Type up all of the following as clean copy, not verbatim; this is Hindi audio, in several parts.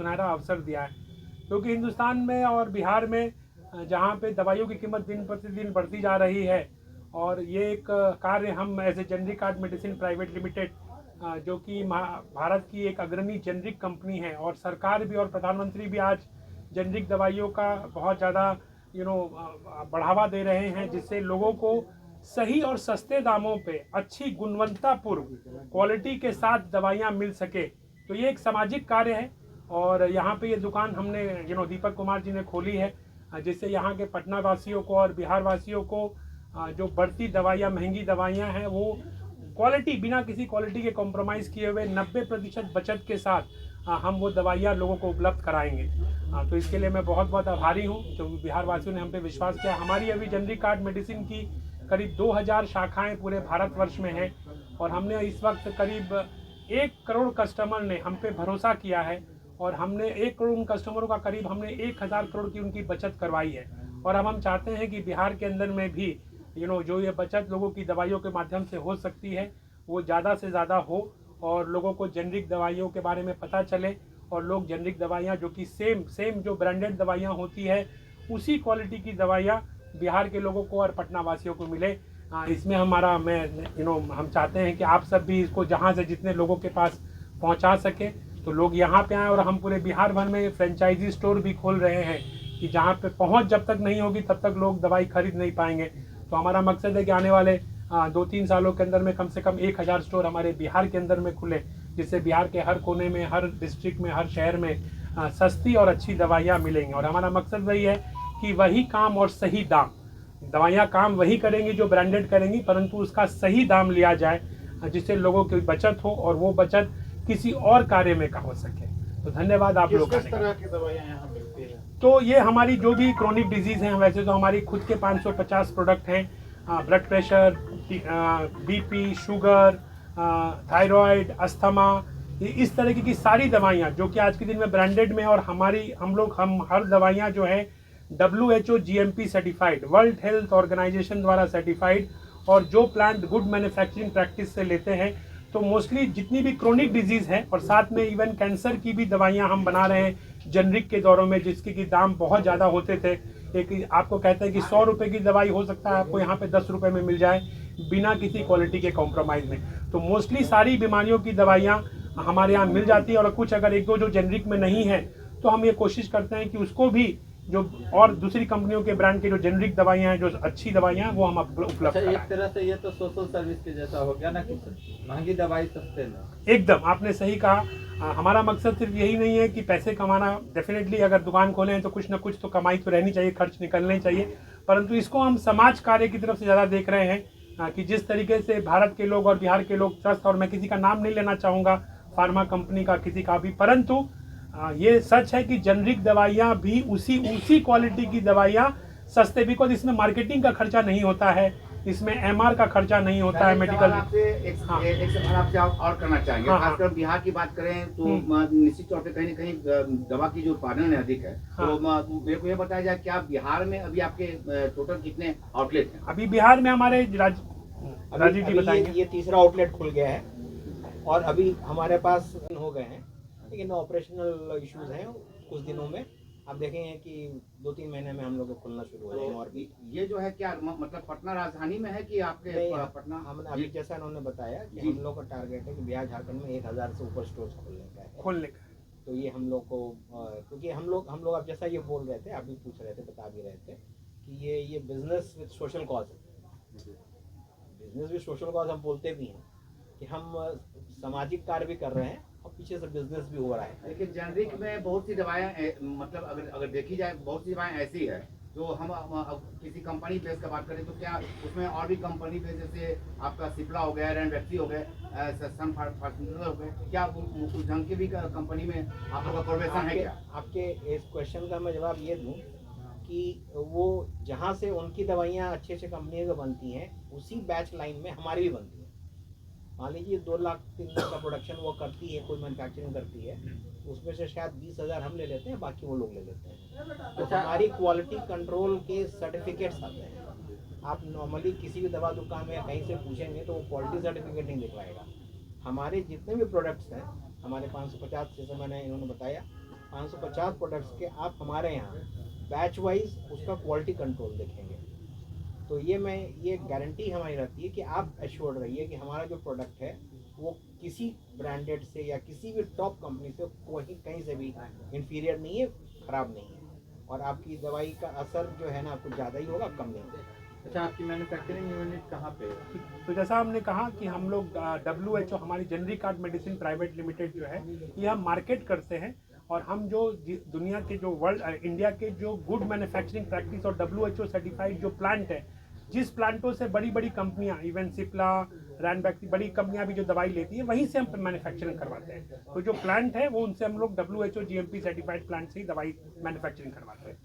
सुनहरा अवसर दिया है, क्योंकि हिंदुस्तान में और बिहार में जहाँ पे दवाइयों की कीमत दिन प्रतिदिन बढ़ती जा रही है, और ये एक कार्य हम as a generic card medicine private limited, जो कि भारत की एक अग्रणी जेनरिक कंपनी है, और सरकार भी और प्रधानमंत्री भी आज जेनरिक दवाइयों का बहुत ज़्यादा बढ़ावा दे रहे हैं, जिससे लोगों को सही और सस्ते दामों पे अच्छी गुणवत्तापूर्ण क्वालिटी के साथ दवाइयाँ मिल सके। तो ये एक सामाजिक कार्य है, और यहाँ पे ये दुकान हमने दीपक कुमार जी ने खोली है, जिससे यहाँ के पटना वासियों को और बिहार वासियों को जो बढ़ती दवाइयाँ, महंगी दवाइयाँ हैं, वो क्वालिटी, बिना किसी क्वालिटी के कॉम्प्रोमाइज़ किए हुए 90% बचत के साथ हम वो दवाइयाँ लोगों को उपलब्ध कराएंगे। तो इसके लिए मैं बहुत बहुत आभारी हूँ, जो बिहार वासियों ने हम पे विश्वास किया। हमारी अभी जेनरिक कार्ड मेडिसिन की करीब 2000 शाखाएँ पूरे भारतवर्ष में हैं, और हमने इस वक्त करीब 1 करोड़ कस्टमर ने हम पे भरोसा किया है, और हमने 1 करोड़ उन कस्टमरों का करीब हमने 1000 करोड़ की उनकी बचत करवाई है। और अब हम चाहते हैं कि बिहार के अंदर में भी जो ये बचत लोगों की दवाइयों के माध्यम से हो सकती है, वो ज़्यादा से ज़्यादा हो, और लोगों को जेनरिक दवाइयों के बारे में पता चले, और लोग जेनरिक दवाइयाँ जो कि सेम जो ब्रांडेड दवाइयाँ होती है, उसी क्वालिटी की दवाइयाँ बिहार के लोगों को और पटना वासियों को मिले। इसमें हम चाहते हैं कि आप सब भी इसको जहाँ से जितने लोगों के पास पहुँचा सके, तो लोग यहाँ पे आएँ, और हम पूरे बिहार भर में फ्रेंचाइजी स्टोर भी खोल रहे हैं, कि जहाँ पे पहुँच जब तक नहीं होगी तब तक लोग दवाई खरीद नहीं पाएंगे। तो हमारा मकसद है कि आने वाले 2-3 सालों के अंदर में कम से कम 1000 स्टोर हमारे बिहार के अंदर में खुले, जिससे बिहार के हर कोने में, हर डिस्ट्रिक्ट में, हर शहर में सस्ती और अच्छी दवाइयाँ मिलेंगी। और हमारा मकसद वही है कि वही काम और सही दाम, दवाइयाँ काम वही करेंगी जो ब्रांडेड करेंगी, परंतु उसका सही दाम लिया जाए, जिससे लोगों की बचत हो, और वो बचत किसी और कार्य में का हो सके। तो धन्यवाद आप लोग। किस तरह की दवाइयाँ यहाँ मिलती है? तो ये हमारी जो भी क्रोनिक डिजीज़ हैं, वैसे तो हमारी खुद के 550 प्रोडक्ट हैं, blood pressure, BP, sugar, thyroid, asthma, इस तरीके की सारी दवाइयाँ जो कि आज के दिन में ब्रांडेड में, और हम हर दवाइयाँ जो है WHO GMP certified, world health organization द्वारा सर्टिफाइड, और जो प्लांट गुड मैन्युफैक्चरिंग प्रैक्टिस से लेते हैं। तो मोस्टली जितनी भी क्रोनिक डिजीज़ है, और साथ में इवन कैंसर की भी दवाइयाँ हम बना रहे हैं जेनरिक के दौरों में, जिसके की दाम बहुत ज़्यादा होते थे। एक आपको कहते हैं कि 100 रुपये की दवाई हो सकता है आपको यहाँ पे 10 रुपये में मिल जाए, बिना किसी क्वालिटी के कॉम्प्रोमाइज़ में। तो मोस्टली सारी बीमारियों की दवाइयाँ हमारे यहाँ मिल जाती है, और कुछ अगर 1-2 जो जेनरिक में नहीं है, तो हम ये कोशिश करते हैं कि उसको भी, जो और दूसरी कंपनियों के ब्रांड के जो जेनरिक दवाइयाँ हैं, जो अच्छी दवाइयाँ हैं, वो हम उपलब्ध कराएं। एक तरह से ये तो सोशल सर्विस के जैसा हो गया ना, कि महंगी दवाई सस्ते में। एकदम आपने सही कहा। हमारा मकसद सिर्फ यही नहीं है कि पैसे कमाना। डेफिनेटली अगर दुकान खोले हैं तो कुछ ना कुछ तो कमाई तो रहनी चाहिए, खर्च निकलने चाहिए, परंतु इसको हम समाज कार्य की तरफ से ज़्यादा देख रहे हैं, कि जिस तरीके से भारत के लोग और बिहार के लोग स्वस्थ, और मैं किसी का नाम नहीं लेना चाहूँगा, फार्मा कंपनी का, किसी का भी, परंतु ये सच है कि जेनरिक दवाइयाँ भी उसी क्वालिटी की दवाइयाँ सस्ते, बिकॉज इसमें मार्केटिंग का खर्चा नहीं होता है, इसमें MR का खर्चा नहीं होता है, मेडिकल। एक सवाल आपसे और करना चाहेंगे। खासकर बिहार की बात करें तो निश्चित तौर पे कहीं न कहीं दवा की जो उत्पादन है अधिक है। तो मेरे को ये बताया जाए, क्या बिहार में अभी आपके टोटल कितने आउटलेट हैं? अभी बिहार में हमारे राजीव जी बताएंगे। ये तीसरा आउटलेट खुल गया है, और अभी हमारे पास हो गए हैं, लेकिन ऑपरेशनल इश्यूज हैं। कुछ दिनों में आप देखेंगे कि 2-3 महीने में हम लोग खुलना शुरू हो जाएंगे। और भी ये जो है क्या मतलब पटना राजधानी में है कि आपके पटना? हमने अभी जैसा उन्होंने बताया कि हम लोग का टारगेट है कि बिहार झारखंड में 1000 से ऊपर स्टोर्स खोलने का है। तो ये हम लोग को, क्योंकि हम लोग अब जैसा ये बोल रहे थे, आप भी पूछ रहे थे, बता भी रहे थे कि ये बिजनेस विद सोशल कॉज है। बिजनेस विद सोशल कॉज हम बोलते भी हैं कि हम सामाजिक कार्य भी कर रहे हैं, और पीछे से बिजनेस भी हो रहा है। लेकिन जेनरिक में बहुत सी दवाएं, मतलब अगर देखी जाए, बहुत सी दवाएं ऐसी है जो हम किसी कंपनी बेस का बात करें तो क्या उसमें और भी कंपनी बेस, जैसे आपका सिप्ला हो गया, रैनबैक्सी हो गए, सन फार्मास्यूटिकल हो गए, क्या उस ढंग की भी कंपनी में आप लोग का प्रोफेशन है क्या? आपके इस क्वेश्चन का मैं जवाब ये दूं कि वो जहाँ से उनकी दवाइयाँ अच्छी कंपनियों की बनती हैं, उसी बैच लाइन में हमारी भी बनती है। मान लीजिए 2 लाख 3 लाख का प्रोडक्शन वो करती है, कोई मैन्युफैक्चरिंग करती है, उसमें से शायद 20,000 हम ले लेते हैं, बाकी वो लोग ले लेते हैं। तो हमारी क्वालिटी कंट्रोल के सर्टिफिकेट्स आते हैं। आप नॉर्मली किसी भी दवा दुकान में या कहीं से पूछेंगे तो वो क्वालिटी सर्टिफिकेट नहीं दिखवाएगा। हमारे जितने भी प्रोडक्ट्स हैं, हमारे 550 जैसे मैंने इन्होंने बताया, 550 प्रोडक्ट्स के आप हमारे यहाँ बैच वाइज उसका क्वालिटी कंट्रोल देखेंगे। तो ये गारंटी हमारी रहती है कि आप एश्योर्ड रहिए कि हमारा जो प्रोडक्ट है वो किसी ब्रांडेड से या किसी भी टॉप कंपनी से कोई कहीं से भी इंफीरियर नहीं है, ख़राब नहीं है, और आपकी दवाई का असर जो है ना कुछ ज़्यादा ही होगा, कम नहीं होगा। अच्छा, आपकी मैन्युफैक्चरिंग यूनिट कहाँ पे है? तो जैसा हमने कहा कि हम लोग WHO हमारी generic card medicine private limited जो है ये हम मार्केट करते हैं, और हम जो दुनिया के जो इंडिया के जो गुड मैन्युफैक्चरिंग प्रैक्टिस और WHO सर्टिफाइड जो प्लांट है, जिस प्लांटों से बड़ी बड़ी कंपनियां इवन सिप्ला रैनबैक्सी बड़ी कंपनियां भी जो दवाई लेती है वहीं से हम मैन्युफैक्चरिंग करवाते हैं। तो जो प्लांट है वो उनसे हम लोग WHO GMP सर्टिफाइड प्लांट से ही दवाई मैन्युफैक्चरिंग करवाते हैं।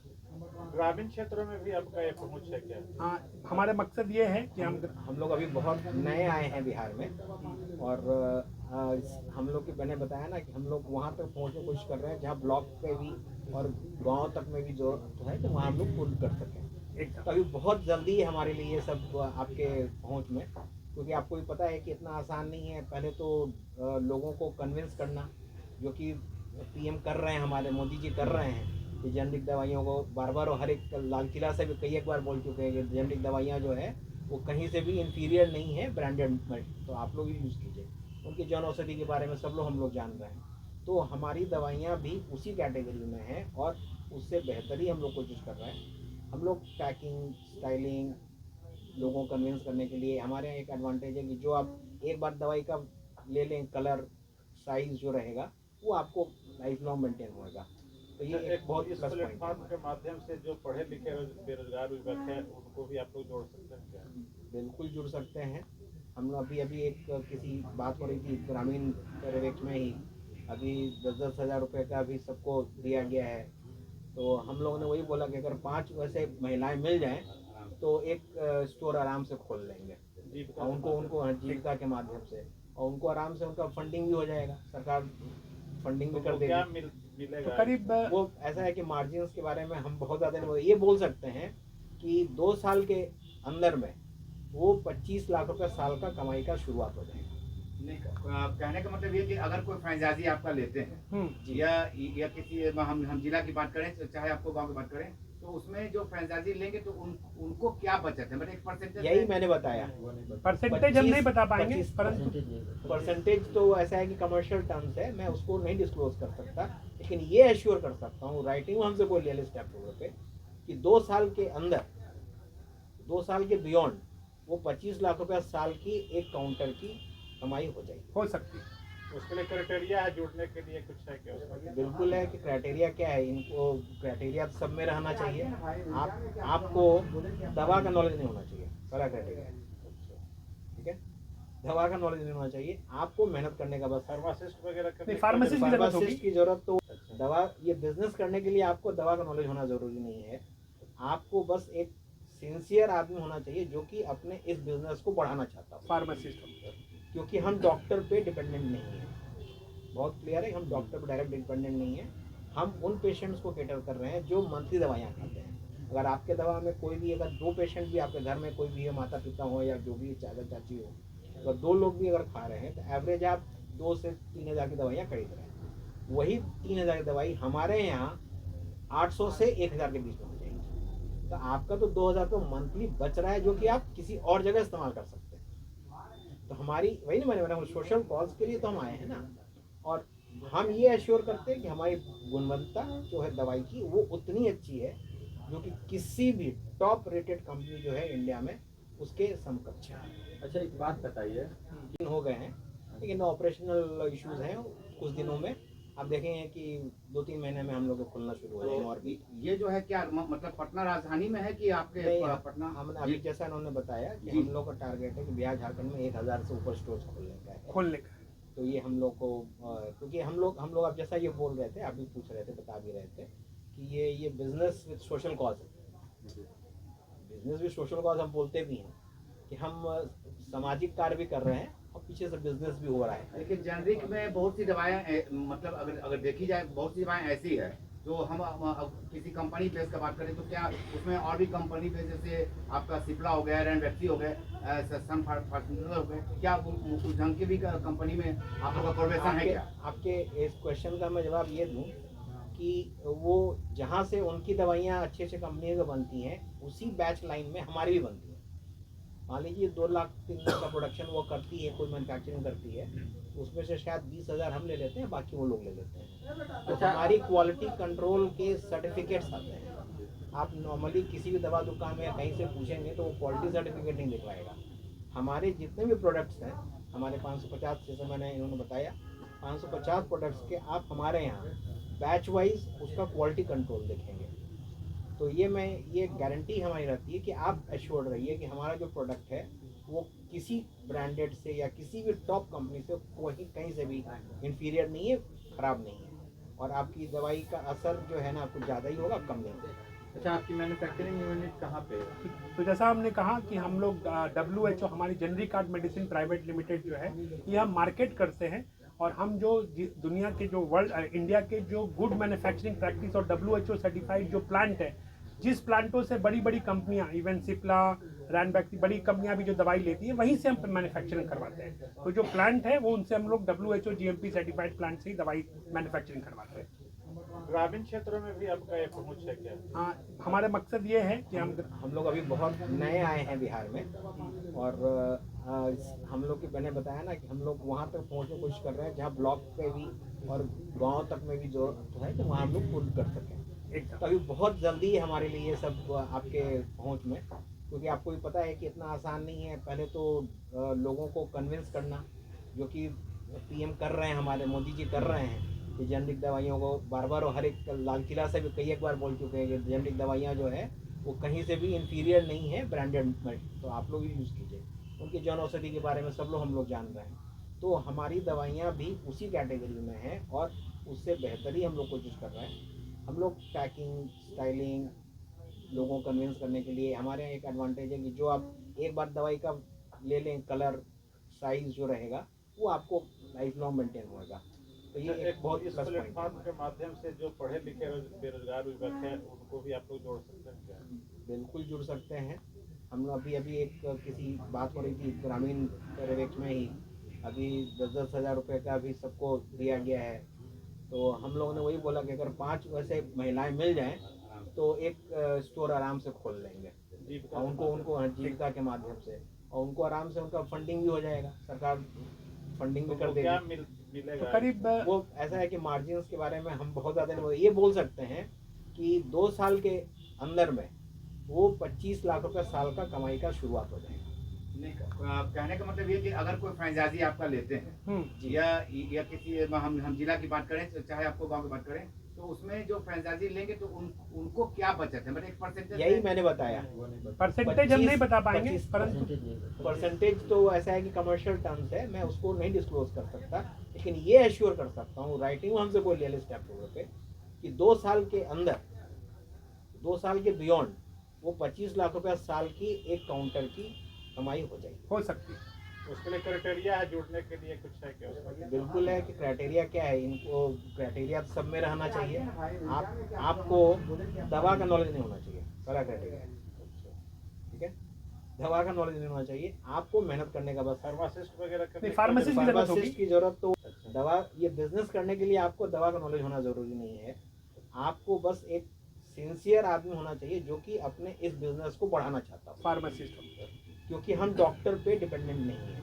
ग्रामीण क्षेत्रों में भी आपका ये पहुंच है क्या? हाँ, हमारा मकसद ये है कि हम लोग अभी बहुत नए आए हैं बिहार में, और हम लोग की मैंने बताया ना कि हम लोग वहाँ तक पहुँचने की कोशिश कर रहे हैं जहाँ ब्लॉक पे भी और गांव तक में भी जो है तो वहाँ हम लोग पूर्ण कर सकें। तो अभी बहुत जल्दी हमारे लिए ये सब आपके पहुँच में, क्योंकि आपको भी पता है कि इतना आसान नहीं है। पहले तो लोगों को कन्विंस करना, जो कि PM कर रहे हैं, हमारे मोदी जी कर रहे हैं कि जेनरिक दवाइयों को बार बार, और हर एक लाल किला से भी कई एक बार बोल चुके हैं कि जेनरिक दवाइयाँ जो है वो कहीं से भी इंफीरियर नहीं है ब्रांडेड में, तो आप लोग भी यूज़ कीजिए। उनकी जन औषधि के बारे में सब लोग हम लोग जान रहे हैं, तो हमारी दवाइयाँ भी उसी कैटेगरी में हैं और उससे बेहतर ही हम लोग कोशिश कर रहे हैं। हम लोग पैकिंग, स्टाइलिंग, लोगों को कन्विंस करने के लिए हमारे यहाँ एक एडवांटेज है कि जो आप एक बार दवाई का ले लें, कलर साइज जो रहेगा वो आपको लाइफ लॉन्ग मेंटेन होगा। तो ये एक बहुत इस प्लस पॉइंट प्लेटफॉर्म के माध्यम से जो पढ़े लिखे बेरोजगार भी बैठे हैं उनको भी आप लोग जोड़ सकते हैं क्या? बिल्कुल जुड़ सकते हैं। हम लोग अभी एक किसी बात हो रही थी ग्रामीण परिवेश में ही, अभी 10-10 हज़ार रुपये का भी सबको दिया गया है। तो हम लोगों ने वही बोला कि अगर 5 वैसे महिलाएं मिल जाएं तो एक स्टोर आराम से खोल लेंगे, और उनको जीविका के माध्यम से, और उनको आराम से उनका फंडिंग भी हो जाएगा, सरकार फंडिंग भी कर देगी। मिलेगा तो करीब वो ऐसा है कि मार्जिन्स के बारे में हम बहुत ज़्यादा नहीं, ये बोल सकते हैं कि 2 साल के अंदर में वो 25 लाख रुपए साल का कमाई का शुरुआत हो जाएगा। नहीं, कहने का मतलब ये कि अगर कोई फ्रेंचाइजी आपका लेते हैं या किसी हम जिला की बात करें चाहे आपको गांव की बात करें, तो उसमें जो फ्रेंचाइजी लेंगे तो उनको क्या बचत है, मतलब एक परसेंटेज? यही मैंने बताया, परसेंटेज हम नहीं बता पाएंगे, 25 परंतु परसेंटेज तो ऐसा है कि कमर्शियल टर्म्स है, मैं उसको नहीं डिस्क्लोज कर सकता, लेकिन ये एश्योर कर सकता हूँ राइटिंग में हमसे कोई ले ले स्टेप पे कि 2 साल के अंदर, 2 साल के बियॉन्ड वो 25 लाख रुपया साल की एक काउंटर की कमाई हो जाएगी, हो सकती है। उसके लिए क्राइटेरिया है जुड़ने के लिए, कुछ है क्या उसका? बिल्कुल है कि क्राइटेरिया क्या है, इनको क्राइटेरिया सब में रहना चाहिए। आपको दवा का नॉलेज नहीं होना चाहिए, पहला क्राइटेरिया, ठीक है? दवा का नॉलेज नहीं होना चाहिए, आपको मेहनत करने का बस। फार्मासिस्ट वगैरह का नहीं, फार्मासिस्ट की जरूरत होगी। फार्मासिस्ट की जरूरत तो दवा, ये बिजनेस करने के लिए आपको दवा का नॉलेज होना जरूरी नहीं है, आपको बस एक सिंसियर आदमी होना चाहिए जो कि अपने इस बिजनेस को बढ़ाना चाहता है, फार्मासिस्ट। क्योंकि हम डॉक्टर पे डिपेंडेंट नहीं है, बहुत क्लियर है, हम डॉक्टर पे डायरेक्ट डिपेंडेंट नहीं है। हम उन पेशेंट्स को केटर कर रहे हैं जो मंथली दवाइयाँ खाते हैं। अगर आपके दवा में कोई भी, अगर 2 पेशेंट भी आपके घर में कोई भी है, माता पिता हो या जो भी चाचा चाची हो, अगर 2 लोग भी अगर खा रहे हैं तो एवरेज आप 2 से 3 हज़ार की दवाइयाँ खरीद रहे हैं। वही 3 हज़ार की दवाई हमारे यहाँ 800 से 1000 के बीच में हो जाएगी, तो आपका तो 2000 तो मंथली बच रहा है जो कि आप किसी और जगह इस्तेमाल कर सकते हैं। तो हमारी वही ना, मैंने सोशल कॉज के लिए तो हम आए हैं ना, और हम ये एश्योर करते हैं कि हमारी गुणवत्ता जो है दवाई की वो उतनी अच्छी है जो कि किसी भी टॉप रेटेड कंपनी जो है इंडिया में उसके समकक्ष है। अच्छा, एक बात बताइए, दिन हो गए हैं लेकिन ऑपरेशनल इश्यूज हैं, कुछ दिनों में आप देखेंगे कि 2-3 महीने में हम लोग खुलना शुरू हो जाएंगे। और भी ये जो है क्या मतलब पटना राजधानी में है कि आपके नहीं, पटना? हमने अभी जैसा उन्होंने बताया कि हम लोग का टारगेट है कि बिहार झारखंड में 1000 से ऊपर स्टोर्स खोलने का है। तो ये हम लोग को, क्योंकि हम लोग अब जैसा ये बोल रहे थे, आप भी पूछ रहे थे, बता भी रहे थे कि ये बिजनेस विद सोशल कॉज है। बिजनेस विद सोशल कॉज हम बोलते भी हैं कि हम सामाजिक कार्य भी कर रहे हैं और पीछे से बिजनेस भी हो रहा है। लेकिन जेनरिक में बहुत सी दवाएं मतलब अगर देखी जाए बहुत सी दवाएं ऐसी है जो हम किसी कंपनी बेस का बात करें तो क्या उसमें और भी कंपनी बेस, जैसे आपका सिप्ला हो गया, रैनबैक्सी हो गए, सन फार्मास्यूटिकल हो गए, क्या उस ढंग के भी कंपनी में आप लोग का प्रोफेशन है क्या? आपके इस क्वेश्चन का मैं जवाब ये दूं कि वो जहाँ से उनकी दवाइयाँ अच्छे अच्छे कंपनी की बनती हैं उसी बैच लाइन में हमारी भी बनती है। मान लीजिए 2 लाख 3 लाख का प्रोडक्शन वो करती है, कोई मैन्युफैक्चरिंग करती है, उसमें से शायद 20,000 हम ले लेते हैं, बाकी वो लोग ले लेते हैं। तो हमारी क्वालिटी कंट्रोल के सर्टिफिकेट्स आते हैं। आप नॉर्मली किसी भी दवा दुकान में या कहीं से पूछेंगे तो वो क्वालिटी सर्टिफिकेट नहीं दिखवाएगा। हमारे जितने भी प्रोडक्ट्स हैं, हमारे 550, जैसे मैंने इन्होंने बताया 550 प्रोडक्ट्स के आप हमारे यहाँ बैच वाइज उसका क्वालिटी कंट्रोल देखेंगे। तो ये गारंटी हमारी रहती है कि आप एश्योर्ड रहिए कि हमारा जो प्रोडक्ट है वो किसी ब्रांडेड से या किसी भी टॉप कंपनी से कोई कहीं से भी इंफीरियर नहीं है, ख़राब नहीं है, और आपकी दवाई का असर जो है ना आपको ज़्यादा ही होगा, कम नहीं होगा। अच्छा, आपकी मैन्युफैक्चरिंग यूनिट कहाँ पे है? तो जैसा हमने कहा कि हम लोग WHO हमारी generic card medicine private limited जो है ये हम मार्केट करते हैं, और हम जो दुनिया के जो इंडिया के जो गुड मैन्युफैक्चरिंग प्रैक्टिस और WHO सर्टिफाइड जो प्लांट है, जिस प्लांटों से बड़ी बड़ी कंपनियां, इवन सिप्ला, रैनबैक्सी, बड़ी कंपनियां भी जो दवाई लेती है वहीं से हम मैन्युफैक्चरिंग करवाते हैं। तो जो प्लांट है वो उनसे हम लोग WHO GMP सर्टिफाइड प्लांट से ही दवाई मैन्युफैक्चरिंग करवाते हैं। ग्रामीण क्षेत्रों में भी आपका ये पहुंच है क्या? हाँ, हमारा मकसद ये है कि हम लोग अभी बहुत नए आए हैं बिहार में, और हम लोग की मैंने बताया ना कि हम लोग वहाँ तक पहुँचने की कोशिश कर रहे हैं जहाँ ब्लॉक पे भी और गांव तक में भी जो है तो वहाँ हम लोग पूर्ण कर सकें। तो अभी बहुत जल्दी है हमारे लिए ये सब आपके पहुँच में, क्योंकि आपको भी पता है कि इतना आसान नहीं है। पहले तो लोगों को कन्विंस करना, जो कि PM कर रहे हैं, हमारे मोदी जी कर रहे हैं कि जेनरिक दवाइयों को बार बार, और हर एक लाल किला से भी कई एक बार बोल चुके हैं कि जेनरिक दवाइयाँ जो है वो कहीं से भी इंफीरियर नहीं है ब्रांडेड में, तो आप लोग भी यूज़ कीजिए। उनकी जन औषधि के बारे में सब लोग हम लोग जान रहे हैं, तो हमारी दवाइयाँ भी उसी कैटेगरी में हैं और उससे बेहतर ही हम लोग कोशिश कर रहे हैं। हम लोग पैकिंग, स्टाइलिंग, लोगों को कन्विंस करने के लिए हमारे यहाँ एक एडवांटेज है कि जो आप एक बार दवाई का ले लें, कलर साइज जो रहेगा वो आपको लाइफ लॉन्ग मेंटेन होगा। तो ये एक बहुत इस प्लस पॉइंट प्लेटफॉर्म के माध्यम से जो पढ़े लिखे बेरोजगार भी बैठे हैं उनको भी आप लोग जोड़ सकते हैं क्या? बिल्कुल जुड़ सकते हैं। हम लोग अभी एक किसी बात हो रही थी ग्रामीण परिवेश में ही, अभी 10-10 हज़ार रुपये का भी सबको दिया गया है। तो हम लोगों ने वही बोला कि अगर 5 वैसे महिलाएं मिल जाएं तो एक स्टोर आराम से खोल लेंगे, और उनको जीविका के माध्यम से, और उनको आराम से उनका फंडिंग भी हो जाएगा, सरकार फंडिंग भी कर देगी। क्या मिलेगा? तो करीब वो ऐसा है कि मार्जिन्स के बारे में हम बहुत ज़्यादा नहीं, ये बोल सकते हैं कि 2 साल के अंदर में वो 25 लाख रुपए साल का कमाई का शुरुआत हो जाएगा। नहीं, कहने का मतलब ये कि अगर कोई फ्रेंचाइजी आपका लेते हैं या किसी हम जिला की बात करें, चाहे आपको गांव की बात करें, तो उसमें जो फ्रेंचाइजी लेंगे तो उनको क्या बचत है, मतलब एक परसेंटेज? यही मैंने बताया, परसेंटेज हम नहीं बता पाएंगे, परंतु परसेंटेज तो ऐसा है कि कमर्शियल टर्म्स है, मैं उसको नहीं डिस्क्लोज कर सकता, लेकिन ये एश्योर कर सकता हूँ राइटिंग में हमसे कोई ले ले स्टेप पे कि 2 साल के अंदर, 2 साल के बियॉन्ड वो 25 लाख रुपया साल की एक काउंटर की कमाई हो जाएगी। हो सकती है। उसके लिए क्राइटेरिया है जुड़ने के लिए, कुछ है क्या उसमें? बिल्कुल है कि क्राइटेरिया क्या है, इनको क्राइटेरिया सब में रहना चाहिए। आपको दवा का नॉलेज नहीं होना चाहिए, पहला क्राइटेरिया, ठीक है? दवा का नॉलेज नहीं होना चाहिए, आपको मेहनत करने का बस। फार्मासिस्ट वगैरह नहीं, फार्मासिस्ट की जरूरत होगी। की जरूरत तो दवा, ये बिजनेस करने के लिए आपको दवा का नॉलेज होना जरूरी नहीं है, आपको बस एक सिंसियर आदमी होना चाहिए जो कि अपने इस बिजनेस को बढ़ाना चाहता है। फार्मासिस्ट क्योंकि हम डॉक्टर पे डिपेंडेंट नहीं है,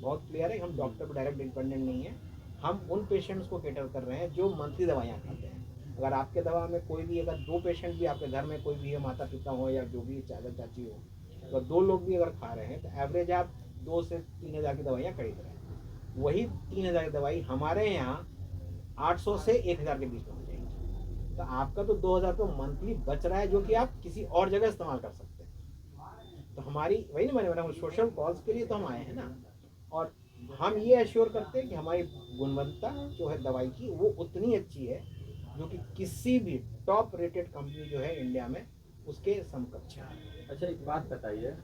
बहुत क्लियर है, हम डॉक्टर पे डायरेक्ट डिपेंडेंट नहीं है। हम उन पेशेंट्स को केटर कर रहे हैं जो मंथली दवाइयाँ खाते हैं। अगर आपके दवा में कोई भी, अगर 2 पेशेंट भी आपके घर में कोई भी है, माता पिता हो या जो भी चाचा चाची हो, अगर 2 लोग भी अगर खा रहे हैं तो एवरेज आप 2 से 3 हज़ार की दवाइयाँ खरीद रहे हैं। वही 3 हज़ार की दवाई हमारे यहाँ 800 से 1000 के बीच में हो जाएगी। तो आपका तो 2000 रुपये मंथली बच रहा है, जो कि आप किसी और जगह इस्तेमाल कर सकते हैं। तो हमारी वही ना, मैंने सोशल कॉज के लिए तो हम आए हैं ना, और हम ये एश्योर करते हैं कि हमारी गुणवत्ता जो है दवाई की वो उतनी अच्छी है जो कि किसी भी टॉप रेटेड कंपनी जो है इंडिया में उसके समकक्ष है। अच्छा, एक बात बताइए,